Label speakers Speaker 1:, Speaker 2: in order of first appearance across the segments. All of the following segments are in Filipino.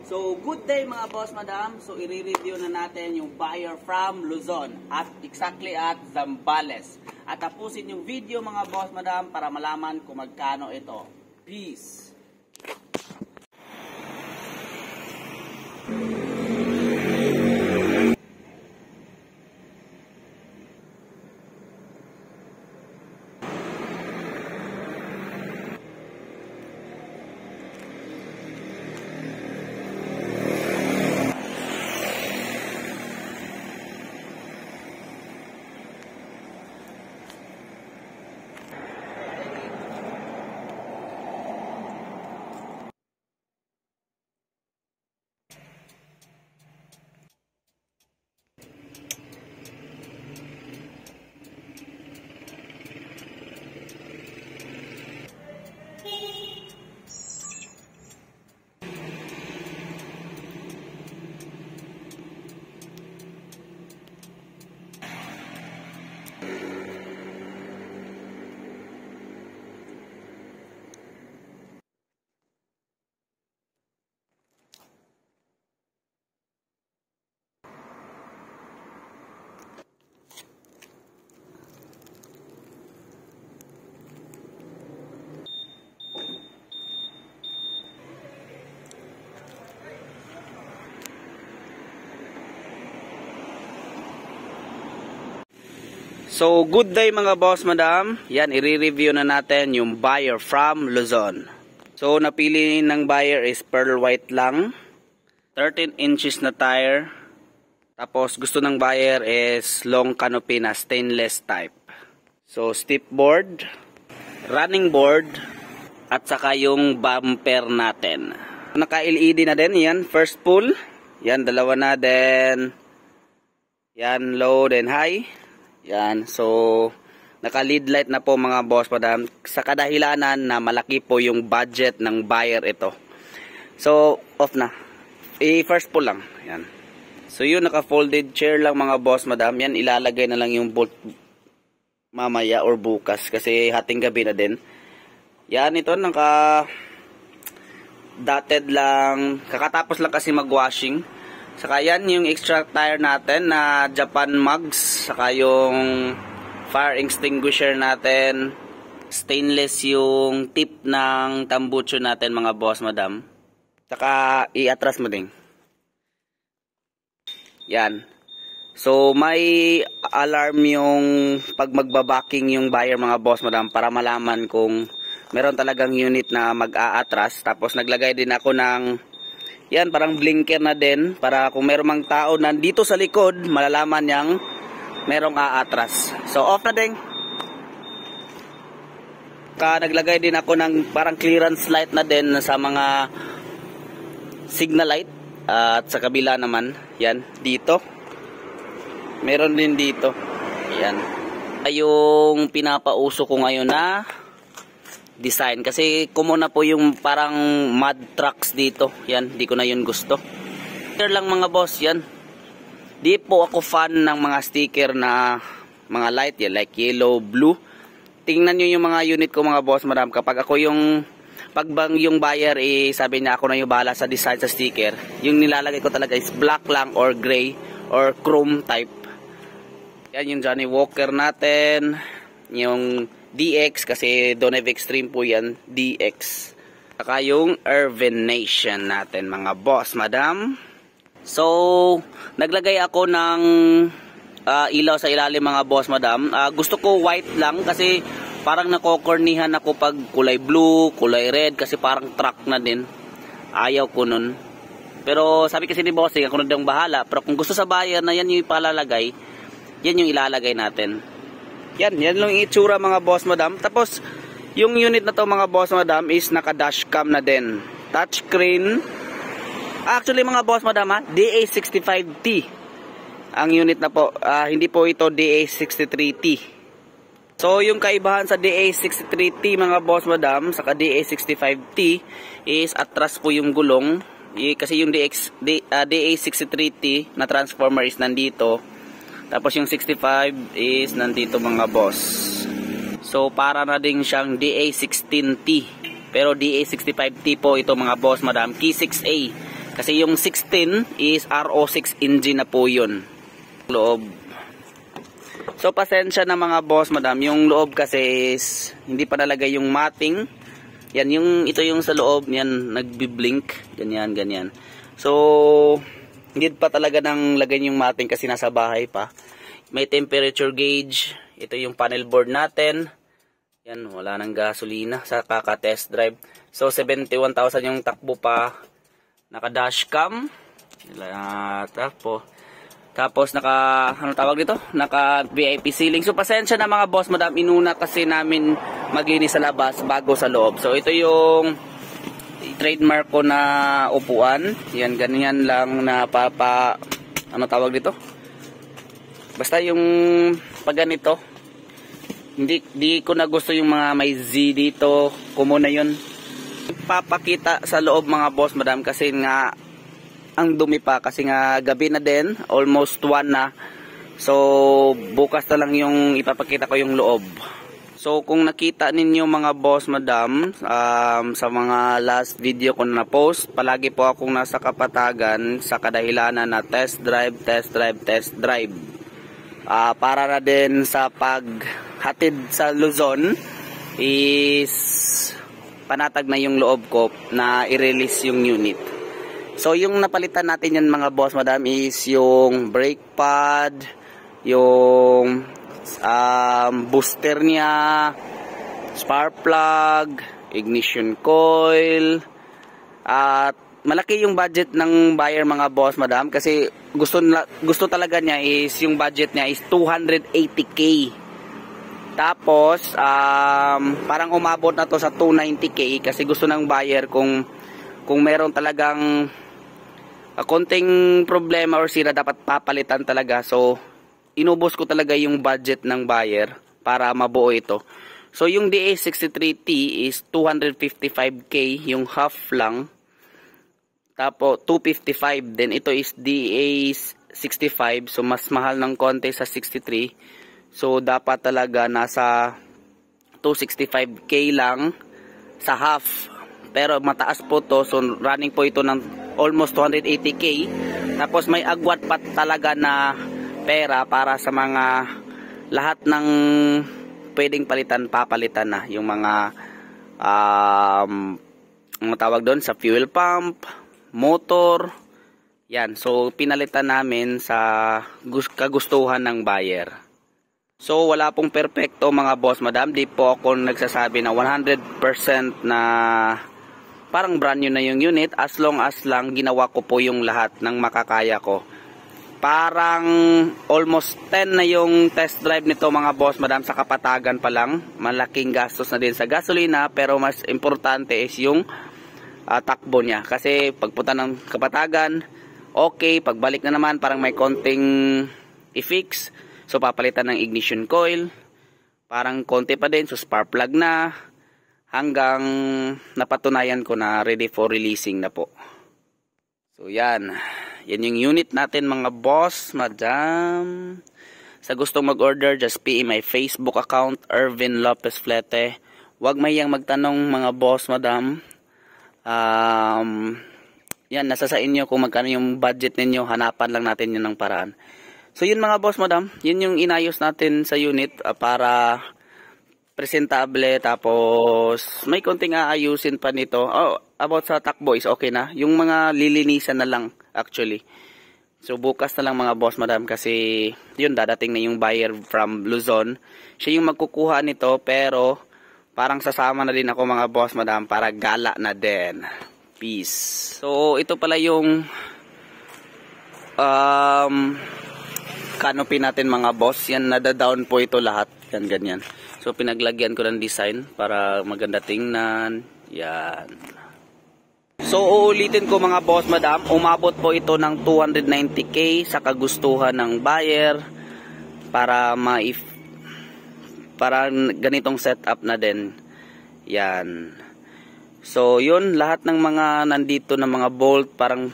Speaker 1: So, good day mga boss madam. So, i-review na natin yung buyer from Luzon at exactly at Zambales. At tapusin yung video mga boss madam para malaman kung magkano ito. Peace! So, good day mga boss madam. Yan, i-review na natin yung buyer from Luzon. So, napili ng buyer is pearl white lang. 13 inches na tire. Tapos, gusto ng buyer is long canopy na stainless type. So, step board, running board, at saka yung bumper natin. Naka-LED na din. Yan, first pull. Yan, dalawa na din. Yan, low and high. Yan, so naka-lead light na po mga boss madam sa kadahilanan na malaki po yung budget ng buyer ito. So, off na. First pull lang. Yan. So, yun naka-folded chair lang mga boss madam. Yan, ilalagay na lang yung bolt mamaya or bukas kasi hating gabi na din. Yan, ito naka-dotted lang. Kakatapos lang kasi mag-washing. Saka yan yung extra tire natin na Japan mugs. Saka yung fire extinguisher natin. Stainless yung tip ng tambucho natin mga boss madam. Saka i-atras mo din. Yan. So may alarm yung pag magbabaking yung buyer mga boss madam para malaman kung meron talagang unit na mag-a-atras. Tapos naglagay din ako ng yan, parang blinker na din para kung merong mang tao nandito sa likod, malalaman niyang merong aatras. So, off na din. Naglagay din ako ng parang clearance light na din sa mga signal light. At sa kabila naman, yan, dito. Meron din dito. Yan. Yung pinapauso ko ngayon na design kasi common na po yung parang mud trucks dito. Yan, di ko na yun gusto. Sticker lang mga boss, yan. Di po ako fan ng mga sticker na mga light, yan, like yellow, blue. Tingnan nyo yung mga unit ko mga boss madam. Kapag ako yung pagbang yung buyer sabi niya ako na yung bahala sa design sa sticker, yung nilalagay ko talaga is black lang or gray or chrome type. Yan yung Johnny Walker natin, yung DX kasi Donev Extreme po yan, DX. Saka yung Irvin Nation natin mga boss madam. So, naglagay ako ng ilaw sa ilalim mga boss madam. Gusto ko white lang kasi parang nakokornihan ako pag kulay blue, kulay red kasi parang truck na din. Ayaw ko nun. Pero sabi kasi ni bossing, ako na daw bahala. Pero kung gusto sa buyer na yan yung ipalalagay, yan yung ilalagay natin. Yan lang yung itsura mga boss madam. Tapos, yung unit na to mga boss madam is naka-dashcam na din. Touchscreen. Actually mga boss madam DA65T. Ang unit na po. Hindi po ito DA63T. So, yung kaibahan sa DA63T mga boss madam, saka DA65T is atras po yung gulong. Kasi yung DA63T na transformer is nandito. Tapos yung 65 is nandito mga boss. So para na din siyang DA16T. Pero DA65T po ito mga boss madam. Key 6A. Kasi yung 16 is RO6 engine na po yun. Loob. So pasensya na mga boss madam, yung loob kasi is hindi pa nalagay yung matting. Yan ito yung sa loob, yan nagbi-blink, ganyan. So hindi pa talaga nang lagay yung matting kasi nasa bahay pa. May temperature gauge, ito yung panel board natin. Yan, wala nang gasolina sa kaka-test drive. So 71,000 yung takbo pa. Naka dashcam. Tapos ano tawag dito? Naka VIP ceiling. So pasensya na mga boss madam, inuna kasi namin maglinis sa labas bago sa loob. So ito yung trademark ko na upuan. Yan, ganyan lang na ano tawag dito? Basta yung pag ganito. Hindi ko na gusto yung mga may Z dito. Kumo na yun. Papakita sa loob mga boss madam kasi nga ang dumi pa kasi nga gabi na din, almost 1 na. So bukas na lang yung ipapakita ko yung loob. So kung nakita ninyo mga boss madam, sa mga last video ko na post, palagi po akong nasa Kapatagan sa kadahilanan na test drive. Para na din sa paghatid sa Luzon is panatag na yung loob ko na i-release yung unit. So yung napalitan natin yan mga boss madam is yung brake pad, yung booster niya, spark plug, ignition coil, at malaki yung budget ng buyer mga boss madam kasi gusto talaga niya is yung budget niya is 280k. Tapos parang umabot na to sa 290k kasi gusto ng buyer kung meron talagang konting problema or sira dapat papalitan talaga. So inubos ko talaga yung budget ng buyer para mabuo ito. So yung DA63T is 255k, yung half lang. Tapos 255, then ito is DA65, so mas mahal ng konti sa 63. So dapat talaga nasa 265k lang sa half. Pero mataas po to, so running po ito ng almost 280k. Tapos may agwat pa talaga na pera para sa mga lahat ng pwedeng palitan, papalitan na. Yung mga tawag doon sa fuel pump, motor, yan. So pinalitan namin sa kagustuhan ng buyer. So wala pong perfecto mga boss madam, di po ako nagsasabi na 100% na parang brand new na yung unit, as long as lang ginawa ko po yung lahat ng makakaya ko. Parang almost 10 na yung test drive nito mga boss madam, sa Kapatagan pa lang. Malaking gastos na din sa gasolina, pero mas importante is yung takbo niya. Kasi pagpunta ng Kapatagan, okay, pagbalik na naman parang may konting i-fix. So papalitan ng ignition coil, parang konti pa din, so spark plug na, hanggang napatunayan ko na ready for releasing na po. So yan yung unit natin mga boss madam. Sa gustong mag-order, just PM my Facebook account, Ervin Lopez Flete. Huwag mayang magtanong mga boss madam. Yan, nasa sa inyo kung magkano yung budget ninyo, hanapan lang natin yun ng paraan. So yun mga boss madam, yun yung inayos natin sa unit para presentable. Tapos may konting aayusin pa nito. About sa takbo is okay na. Yung mga lilinisan na lang actually. So bukas na lang mga boss madam kasi yun, dadating na yung buyer from Luzon. Siya yung magkukuha nito, pero parang sasama na din ako mga boss madam para gala na din. Peace. So ito pala yung canopy natin mga boss. Yan, nada-down po ito lahat. Yan, ganyan. So pinaglagyan ko ng design para maganda tingnan. Yan. So uulitin ko mga boss madam, umabot po ito ng 290k sa kagustuhan ng buyer para para ganitong setup na din. Yan. So yun, lahat ng mga nandito na mga bolt, parang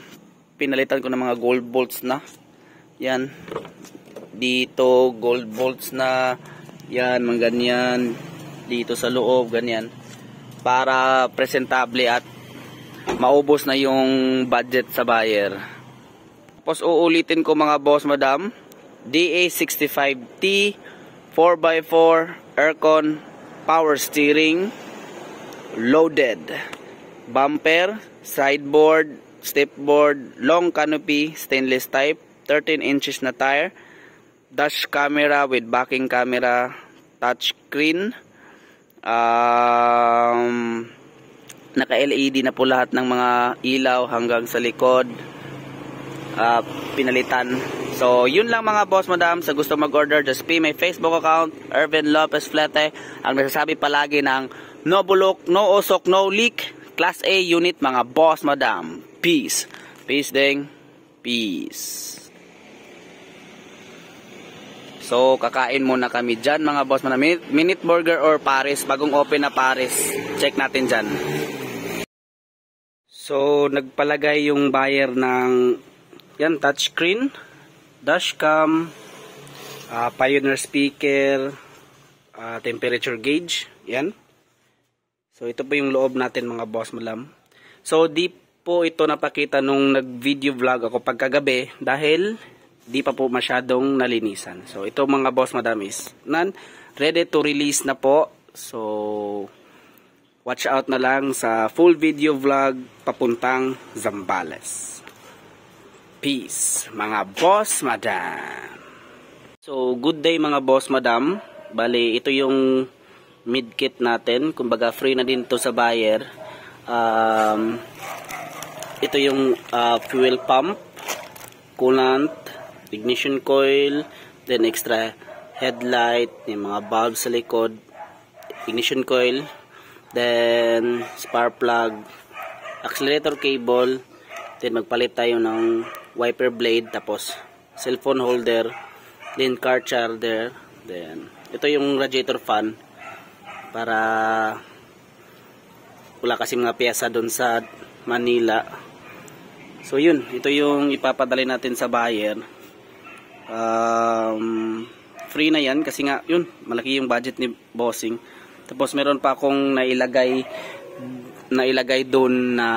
Speaker 1: pinalitan ko ng mga gold bolts na. Yan. Dito gold bolts na. Yan, mga ganyan. Dito sa loob, ganyan. Para presentable at maubos na yung budget sa buyer. Tapos uulitin ko mga boss madam, DA65T 4x4 aircon, power steering, loaded, bumper, sideboard, stepboard, long canopy, stainless type, 13 inches na tire, dash camera with backing camera, touch screen, naka-LED na po lahat ng mga ilaw hanggang sa likod, pinalitan. So yun lang mga boss madam. Sa gusto mag-order, just pay my Facebook account, Ervin Lopez Flete, ang nagsasabi palagi ng no bulok, no usok, no leak, Class A unit mga boss madam. Peace. Peace ding. Peace. So kakain muna kami dyan mga boss madam. Minute burger or Paris, bagong open na Paris. Check natin dyan. So nagpalagay yung buyer ng yan, touchscreen, dashcam, Pioneer speaker, temperature gauge, yan. So ito po yung loob natin mga boss madam. So di po ito napakita nung nag-video vlog ako pagkagabi dahil di pa po masyadong nalinisan. So ito mga boss madam is ready to release na po. So watch out na lang sa full video vlog papuntang Zambales. Peace, mga boss madam. So, good day mga boss madam. Bali, ito yung mid-kit natin. Kumbaga, free na din to sa buyer. Ito yung fuel pump, coolant, ignition coil, then extra headlight, yung mga bulb sa likod, ignition coil, then spark plug, accelerator cable, then magpalit tayo ng wiper blade, tapos cellphone holder, then car charger, then ito yung radiator fan para wala kasi mga pyesa doon sa Manila. So yun, ito yung ipapadali natin sa buyer. Free na yan kasi nga yun, malaki yung budget ni bossing. Tapos meron pa akong nailagay doon na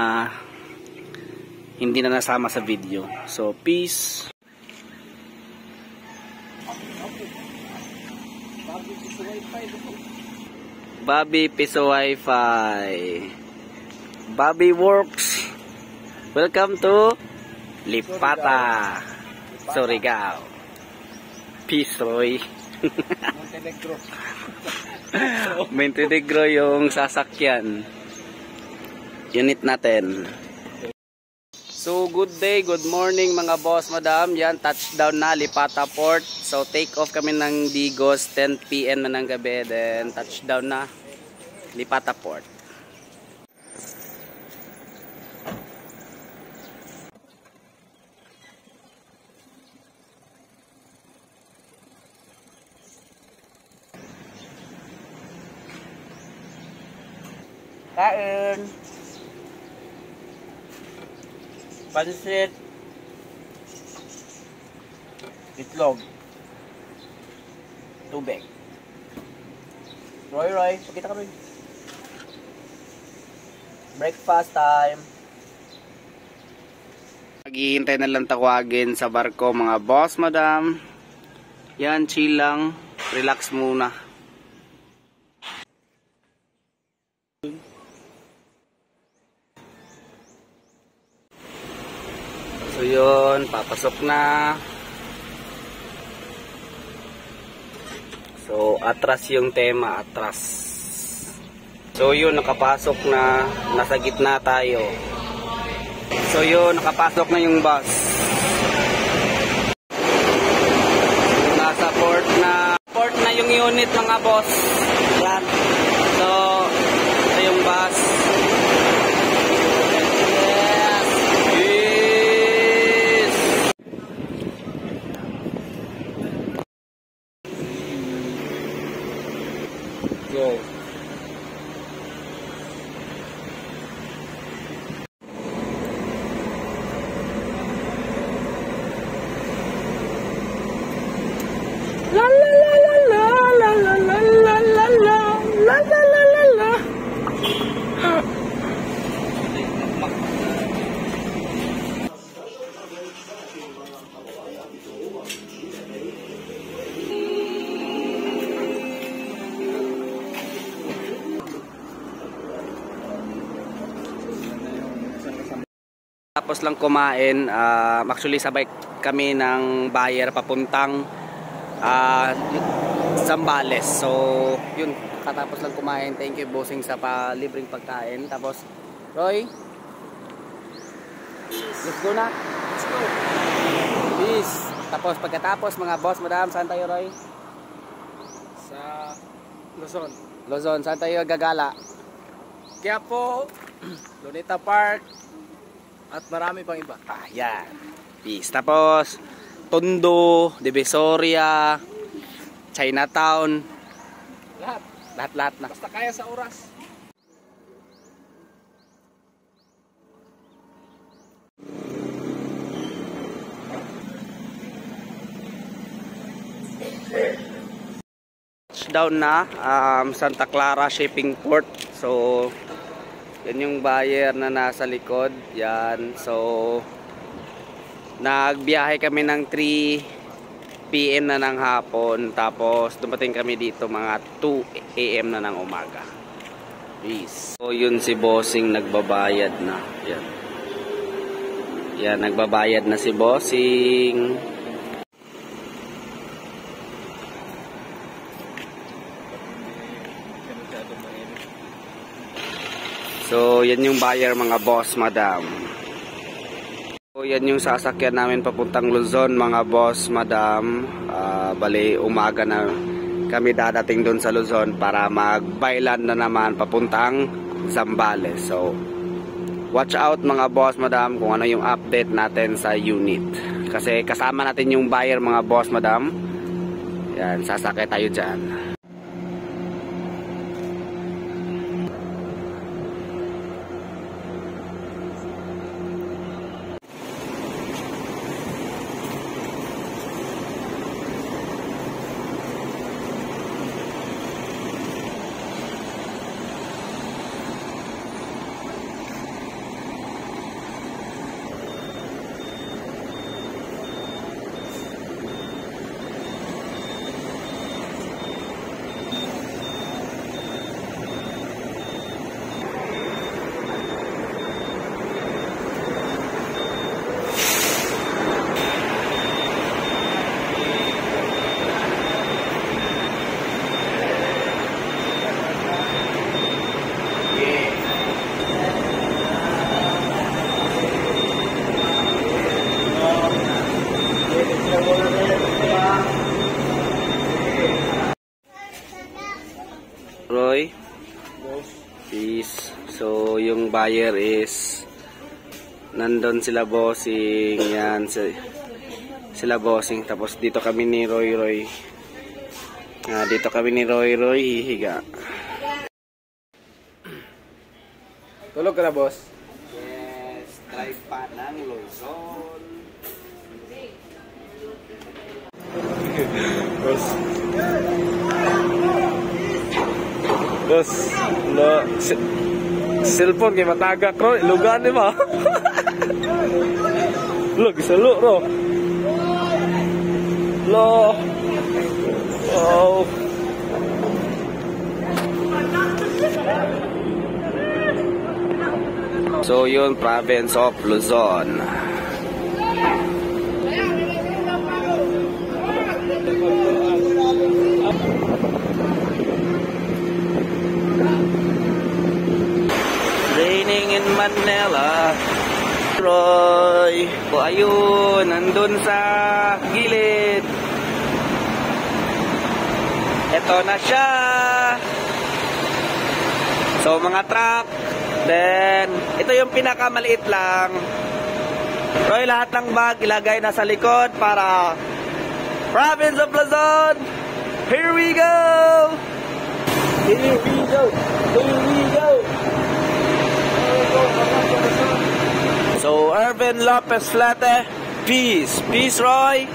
Speaker 1: hindi na nasama sa video. So, peace. Bobby Piso Wi-Fi. Bobby Works. Welcome to Lipata, Surigao. Peace, Roy. Montenegro. Montenegro yung sasakyan. Unit natin. So good day, good morning mga boss madam. Yan, touchdown na Lipata Port. So take off kami ng Digos 10 PM na ng gabi. Then touchdown na Lipata Port. Kain. Pansit, itlog, tubig. Roy, pakita ka rin. Breakfast time. Maghihintay na lang tawagin sa barko mga boss madam. Yan, chill lang, relax muna. So yun, papasok na. So atras yung tema, atras. So yun, nakapasok na, nasa gitna tayo. So yun, nakapasok na yung bus. Nasa port na yung unit mga boss. Yan. So ito yung bus. Go. La la la la la la la la la Tapos lang kumain, actually sabay kami ng buyer papuntang Zambales. So, yun, katapos lang kumain. Thank you bossing sa libreng pagkain. Tapos, Roy, let's go na.
Speaker 2: Let's go.
Speaker 1: Peace. Tapos pagkatapos mga boss, madam, saan tayo, Roy?
Speaker 2: Sa Luzon.
Speaker 1: Luzon, saan tayo gagala?
Speaker 2: Quiapo, Luneta Park, at marami pang iba.
Speaker 1: Yan. Peace. Tapos, Tondo, Divisoria, Chinatown.
Speaker 2: Lahat.
Speaker 1: Lahat-lahat na.
Speaker 2: Basta kaya sa oras.
Speaker 1: Touchdown na Santa Clara Shipping Port. So, yan yung buyer na nasa likod. Yan. So, nagbiyahe kami ng 3 PM na ng hapon. Tapos, dumating kami dito mga 2 AM na ng umaga. Peace. So, yun si bossing nagbabayad na. Yan. Yan, nagbabayad na si bossing. So, yan yung buyer mga boss, madam. So, yan yung sasakyan namin papuntang Luzon mga boss, madam. Bali, umaga na kami dadating doon sa Luzon para mag-byland na naman papuntang Zambales. So, watch out mga boss, madam, kung ano yung update natin sa unit. Kasi kasama natin yung buyer mga boss, madam. Yan, sasakay tayo dyan. Roy, peace. So yung buyer is nandun sila bossing. Yan sila bossing. Tapos dito kami ni Roy. Dito kami ni Roy hihiga.
Speaker 2: Tulog ka na, boss?
Speaker 1: Yes, drive pa ng Luzon.
Speaker 2: Boss. Boss, no, cellphone kay matagak ro, lugan ni ba? Log salo ro. Lo. Oh.
Speaker 1: So yun, province of Luzon. Raining in Manila. Roy, o ayun, nandun sa gilid. Eto na siya. So mga truck. Then, ito yung pinakamaliit lang. Roy, lahat ng bag ilagay na sa likod para Province of Luzon. Here we go!
Speaker 2: Here we go. Here we go.
Speaker 1: So, Irvin Lopez Flete, peace. Peace, Roy.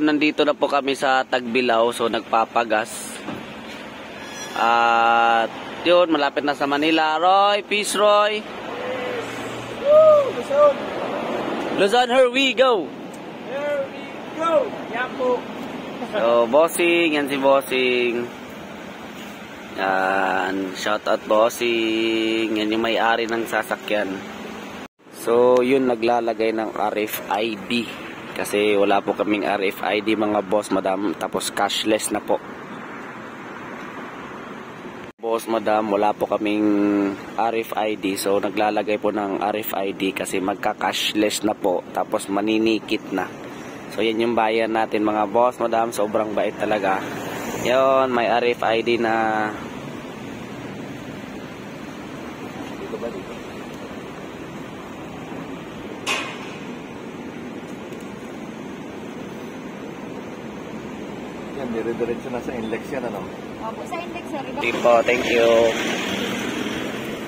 Speaker 1: nandito na po kami sa Tagbilaw. So, nagpapagas. At, yun, malapit na sa Manila. Roy, peace, Roy.
Speaker 2: Woo! Luzon!
Speaker 1: Luzon, here we go.
Speaker 2: Here we go! Yan po.
Speaker 1: So, bossing. Yan si bossing. Yan. Shout out, bossing. Yan yung may-ari ng sasakyan. So, yun naglalagay ng RFID. Kasi wala po kaming RFID mga boss, madam. Tapos cashless na po. Boss, madam, wala po kaming RFID. So, naglalagay po ng RFID kasi magka-cashless na po. Tapos, maninikit na. So, yan yung bayan natin mga boss, madam. Sobrang bait talaga. Yun, may RFID na. Dito ba dito?
Speaker 2: Yan, dire-diretso na sa index yan, ano?
Speaker 3: Opo, sa index, sir.
Speaker 1: Tipo, thank you.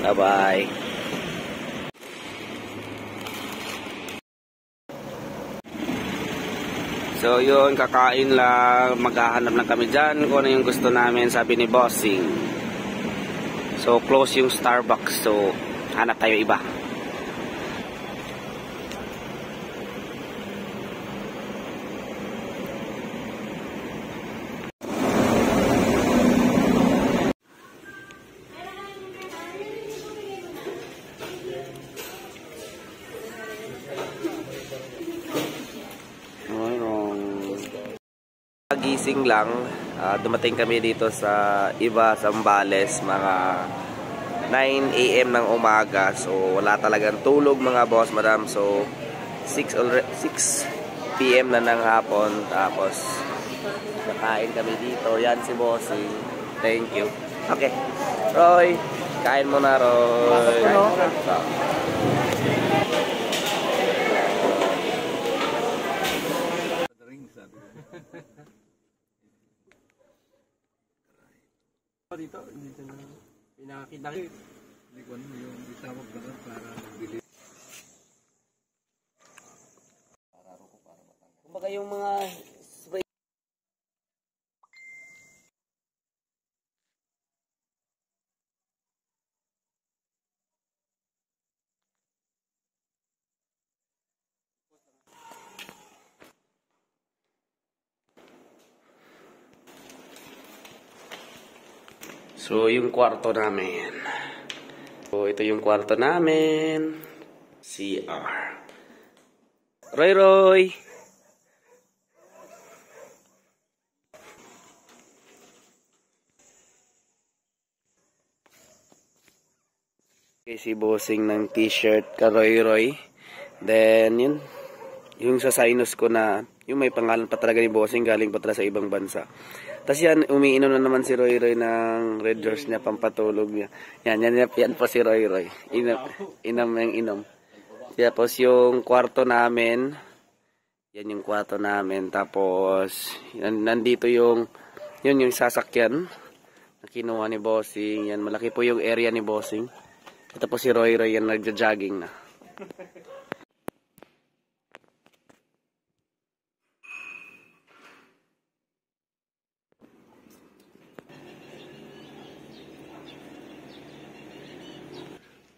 Speaker 1: Bye-bye. So yun, kakain lang, maghahanap lang kami dyan kung ano yung gusto namin, sabi ni Bossing. So close yung Starbucks, so hanap tayo iba. Gising lang, dumating kami dito sa Iba, Zambales, mga 9 AM ng umaga. So wala talagang tulog mga boss, madam. So 6 PM na ng hapon. Tapos nakain kami dito. Yan si Bossing. Thank you. Okay, Roy, kain mo na, Roy.
Speaker 2: Dito na pinakita ko. Hindi ko ano yung itawag ka para magbili.
Speaker 1: Kumbaga yung mga So, yung kwarto namin. So, ito yung kwarto namin. CR. Roy, Roy! Okay, si Bossing ng t-shirt ka, Roy, Roy. Then, yun. Yung sa sinus ko na, yung may pangalan pa talaga ni Bossing, galing pa talaga sa ibang bansa. Tapos yan, umiinom na naman si Roy Roy ng Red Horse niya, pampatulog niya. Yan po si Roy Roy. Inom. Tapos yung kwarto namin, yan yung kwarto namin. Tapos, nandito yung sasakyan na kinuha ni Bossing. Yan, malaki po yung area ni Bossing. Tapos si Roy Roy yan, nagja-jogging na.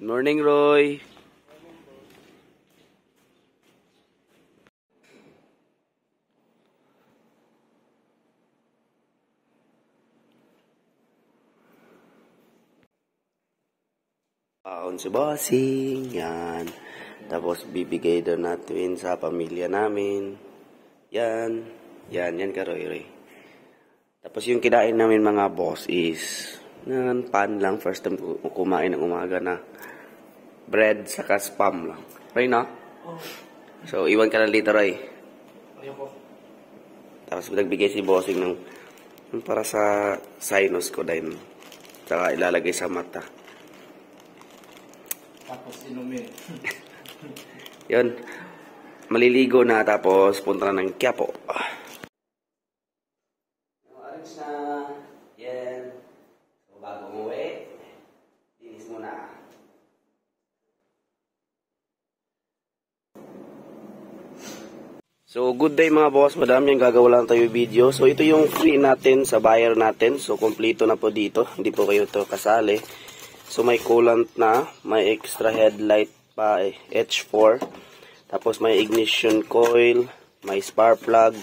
Speaker 1: Morning, Roy. Si Bossing. Yan. Tapos bibigay daw natin sa pamilya namin. Yan ka, Roy Roy. Tapos yung kinain namin mga boss is pan lang. First time kumain ng umaga na bread saka spam lang. Roy, no? So, iwan ka lang dito, Roy. Tapos nagbigay si Bossing ng para sa sinus ko din. Saka ilalagay sa mata.
Speaker 2: Tapos inumin.
Speaker 1: Yun. Maliligo na tapos punta na ng Quiapo. Arrange na. Yan. So, bago umuwi, linis muna. So good day mga boss, madam, yung gagawa lang tayo video. So ito yung free natin sa buyer natin. So kompleto na po dito, hindi po kayo to kasali. So may coolant na, may extra headlight pa H4. Tapos may ignition coil, may spark plug,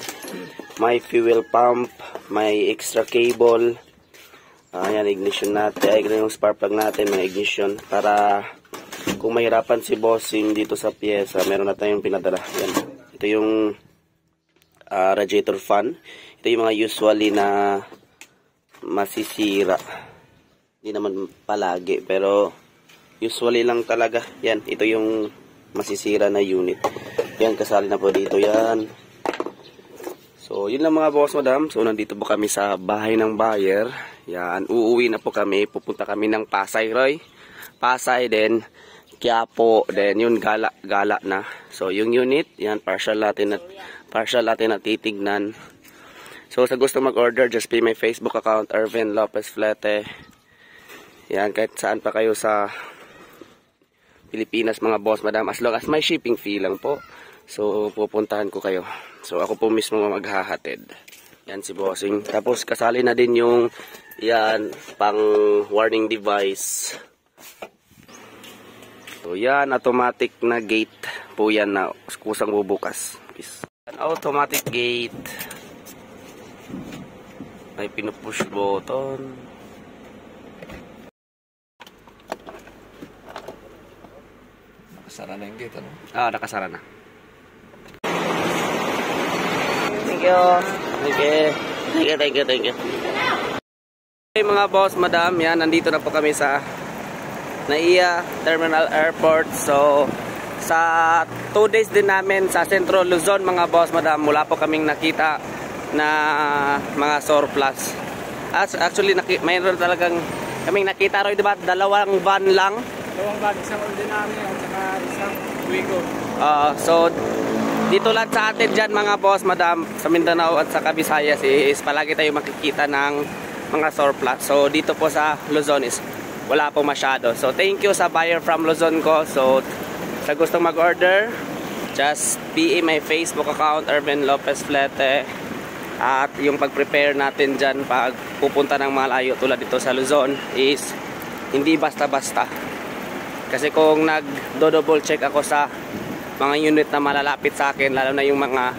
Speaker 1: may fuel pump, may extra cable. Ayan, ignition natin. Ay, yung spark plug natin, may ignition. Para kung mahirapan si bossing dito sa pyesa, meron na tayong pinadala. Ayan. Ito yung radiator fan. Ito yung mga usually na masisira. Hindi naman palagi, pero usually lang talaga. Yan, ito yung masisira na unit. Yan, kasali na po dito yan. So, yun lang mga boss, madam. So, nandito po kami sa bahay ng buyer. Yan, uuwi na po kami. Pupunta kami ng Pasay, Roy. Pasay, then Quiapo, then yun, gala na. So, yung unit, yan, partial natin at titignan. So, sa gusto mag-order, just pay my Facebook account, Ervin Lopez Flete. Yan, kahit saan pa kayo sa Pilipinas, mga boss, madam. As long as may shipping fee lang po. So, pupuntahan ko kayo. So, ako po mismo maghahatid. Yan si bossing. Tapos, kasali na din yung, yan, pang warning device. So, yan, automatic na gate po yan na kusang bubukas. Automatic gate. May pinupush button.
Speaker 2: Nakasara na yung gate, ano?
Speaker 1: Nakasara na. Thank you. Thank you. Okay, mga boss, madam, yan, nandito na po kami sa NAIA Terminal Airport. So, sa 2 days din namin sa Centro Luzon, mga boss, madam, mula po kaming nakita na mga surplus. Actually, mayroon talagang kaming nakita rin, diba? 2 van lang.
Speaker 2: 2 van, isang ordinary at saka isang Wigo.
Speaker 1: So, dito lang sa atin dyan, mga boss, madam, sa Mindanao at sa Visayas is palagi tayo makikita ng mga surplus. So, dito po sa Luzon is wala po masyado. So, thank you sa buyer from Luzon ko. So, sa gustong mag-order, just PE my Facebook account, Ervin Lopez Flete. At yung pag-prepare natin dyan pag pupunta ng malayo tulad dito sa Luzon is hindi basta-basta. Kasi kung nag-double check ako sa mga unit na malalapit sa akin, lalo na yung mga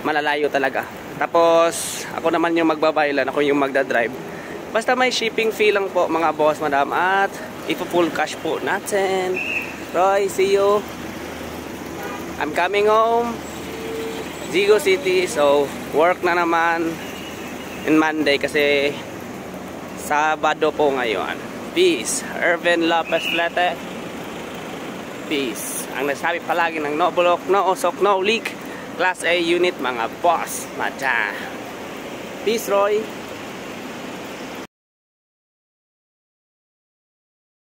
Speaker 1: malalayo talaga. Tapos, ako naman yung magbabaylan, ako yung magdadrive. Basta may shipping fee lang po, mga boss, madam. At ipo-full cash po natin. Roy, see you. I'm coming home. Zigo City. So, work na naman in Monday kasi Sabado po ngayon. Peace. Ervin Lopez Flete. Peace. Ang nagsabi palagi ng no bulok, no usok, no leak. Class A unit, mga boss. Mata. Peace, Roy.